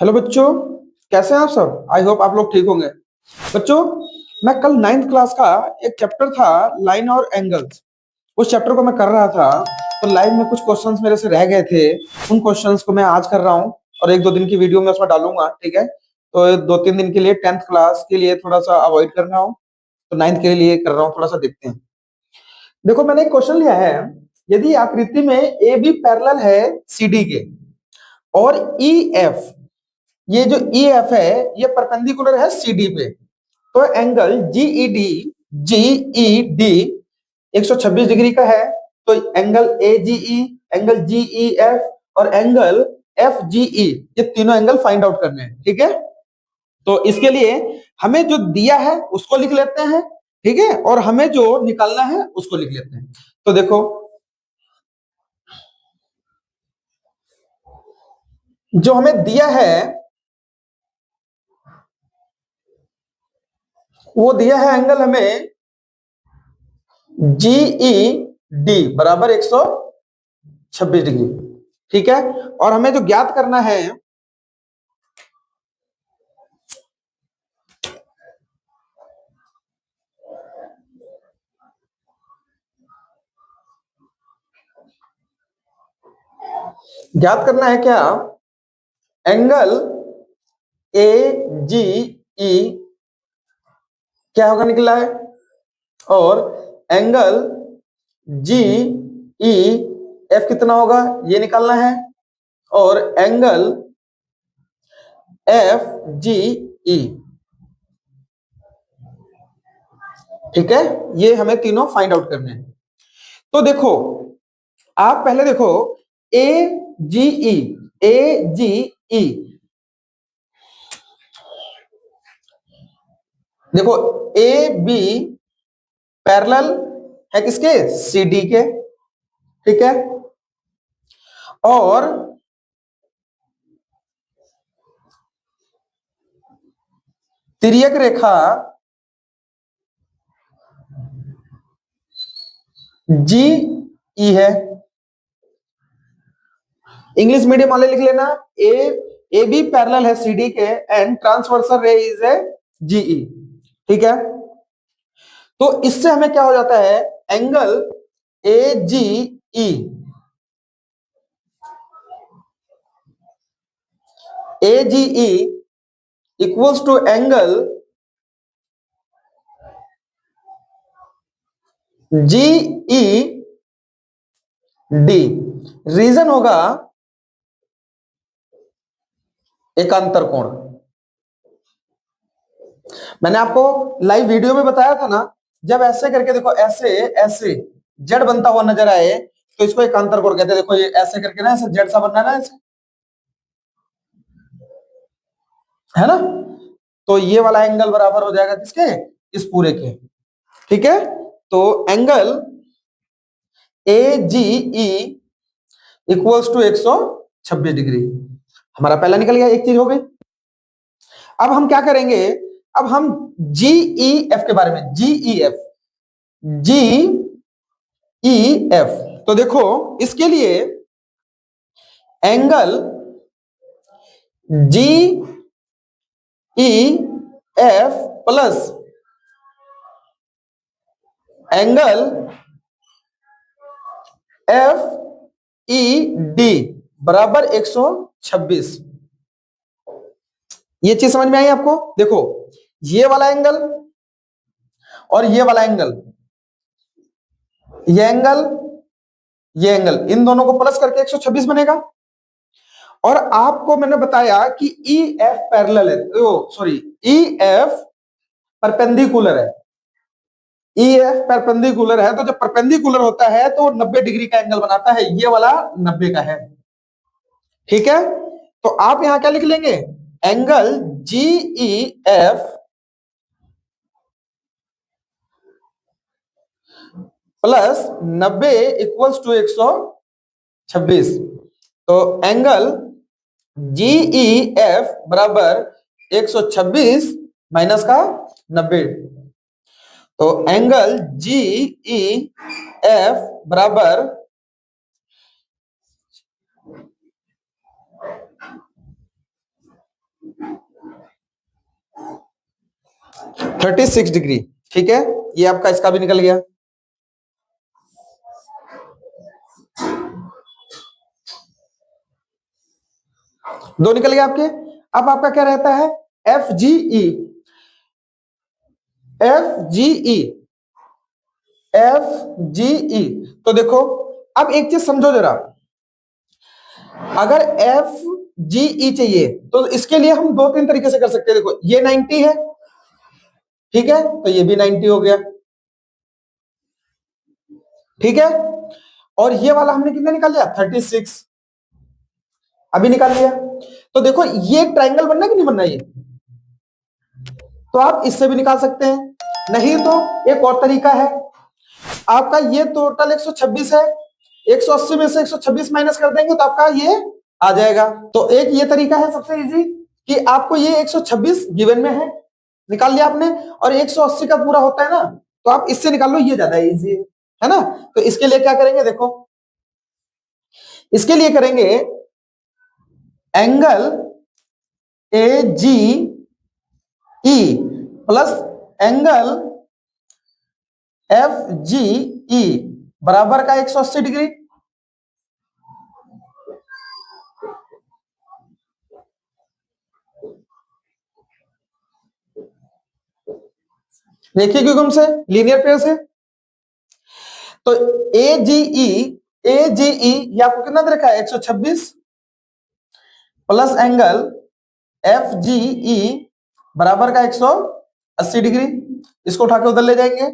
Hello बच्चों, कैसे हैं आप सब। आई होप आप लोग ठीक होंगे। बच्चों, मैं कल नाइन्थ क्लास का एक चैप्टर था लाइन और एंगल्स, उस चैप्टर को मैं कर रहा था। तो लाइव में कुछ क्वेश्चंस मेरे से रह गए थे, उन क्वेश्चंस को मैं आज कर रहा हूँ और एक दो दिन की वीडियो में उसमें डालूंगा। ठीक है, तो दो तीन दिन के लिए टेंथ क्लास के लिए थोड़ा सा अवॉइड कर रहा हूँ, तो नाइन्थ के लिए कर रहा हूँ। थोड़ा सा देखते हैं। देखो, मैंने एक क्वेश्चन लिया है। यदि आकृति में ए बी पैरेलल है सी डी के और ई एफ, ये जो ई एफ है ये परपेंडिकुलर है सी डी पे, तो angle G E D 126 degree का है। तो angle A G E, angle G E F और एंगल एफ जी ई, ये तीनों एंगल फाइंड आउट करने हैं। ठीक है, तो इसके लिए हमें जो दिया है उसको लिख लेते हैं। ठीक है, और हमें जो निकालना है उसको लिख लेते हैं। तो देखो, जो हमें दिया है वो दिया है एंगल हमें जीई डी बराबर 126 डिग्री। ठीक है, और हमें जो ज्ञात करना है, ज्ञात करना है क्या, एंगल ए जी ई क्या होगा निकला है, और एंगल जी ई एफ कितना होगा ये निकालना है, और एंगल एफ जी ई। ठीक है, ये हमें तीनों फाइंड आउट करने हैं। तो देखो, आप पहले देखो ए जी ई, ए जी ई, देखो ए बी पैरेलल है किसके, सी डी के। ठीक है, और तिर्यक रेखा जी ई है। इंग्लिश मीडियम वाले लिख लेना, ए बी पैरेलल है सी डी के and transversal ray is A GE. ठीक है, तो इससे हमें क्या हो जाता है, angle A G E, A G E equals to angle G E D. Reason होगा एकांतर कोण। मैंने आपको लाइव वीडियो में बताया था ना, जब ऐसे करके देखो, ऐसे ऐसे जेड बनता हुआ नजर आए तो इसको एकांतर कोण कहते हैं। देखो ये ऐसे करके ना, ऐसे जेड सा बनना ना, ऐसे है ना, तो ये वाला एंगल बराबर हो जाएगा किसके, इस पूरे के। ठीक है, तो angle A G E equals to 126 degree हमारा पहला निकल गया, एक चीज हो गई। अब हम क्या करेंगे, अब हम जी ई एफ के बारे में, जी E F, G E F, तो देखो इसके लिए angle G E F plus angle F E D बराबर 126। ये चीज समझ में आई आपको। देखो ये वाला एंगल और ये वाला एंगल, ये एंगल, ये एंगल, इन दोनों को प्लस करके 126 बनेगा। और आपको मैंने बताया कि ई एफ पैरेलल है, सॉरी, ई एफ परपेंडिकुलर है। ई एफ परपेंडिकुलर है, तो जब परपेंडिकुलर होता है तो 90 डिग्री का एंगल बनाता है, ये वाला 90 का है। ठीक है, तो आप यहां क्या लिख लेंगे, angle G E F plus 90 equals to 126। तो एंगल जी ई एफ बराबर 126 माइनस का 90, तो एंगल जी ई एफ बराबर 36 डिग्री। ठीक है, ये आपका इसका भी निकल गया। दो निकल गए आपके। अब आपका क्या रहता है, F G E, F G E, F G ई। तो देखो अब एक चीज समझो जरा, अगर एफ जी ई चाहिए तो इसके लिए हम दो तीन तरीके से कर सकते हैं। देखो ये 90 है, ठीक है, तो ये भी 90 हो गया, ठीक है, और ये वाला हमने कितना निकाल लिया, 36 अभी निकाल लिया। तो देखो ये ट्रायंगल बनना कि नहीं बनना, ये तो आप इससे भी निकाल सकते हैं, नहीं तो एक और तरीका है, आपका ये टोटल 126 है, 180 में से 126 माइनस कर देंगे तो आपका ये आ जाएगा। तो एक ये तरीका है सबसे इजी, कि आपको ये 126 गिवन में है, निकाल लिया आपने, और 180 का पूरा होता है ना, तो आप इससे निकाल लो, ये ज्यादा इजी है ना। तो इसके लिए क्या करेंगे, देखो इसके लिए करेंगे angle A G E plus angle F G E बराबर का 180 डिग्री। देखिए क्यों से लीनियर पेयर से, तो ए जी ई ये आपको कितना दे रखा है, 126 plus angle F G E बराबर का 180 डिग्री। इसको उठा के उधर ले जाएंगे,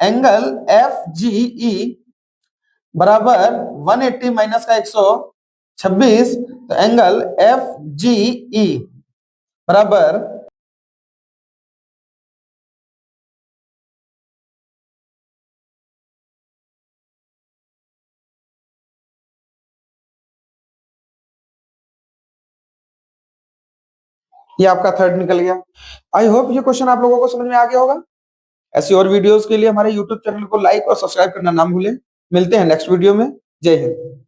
एंगल एफ जी ई बराबर 180 माइनस का 126, तो एंगल एफ जी ई बराबर ये आपका थर्ड निकल गया। आई होप ये क्वेश्चन आप लोगों को समझ में आ गया होगा। ऐसी और वीडियोस के लिए हमारे यूट्यूब चैनल को लाइक और सब्सक्राइब करना ना भूलें। मिलते हैं नेक्स्ट वीडियो में। जय हिंद।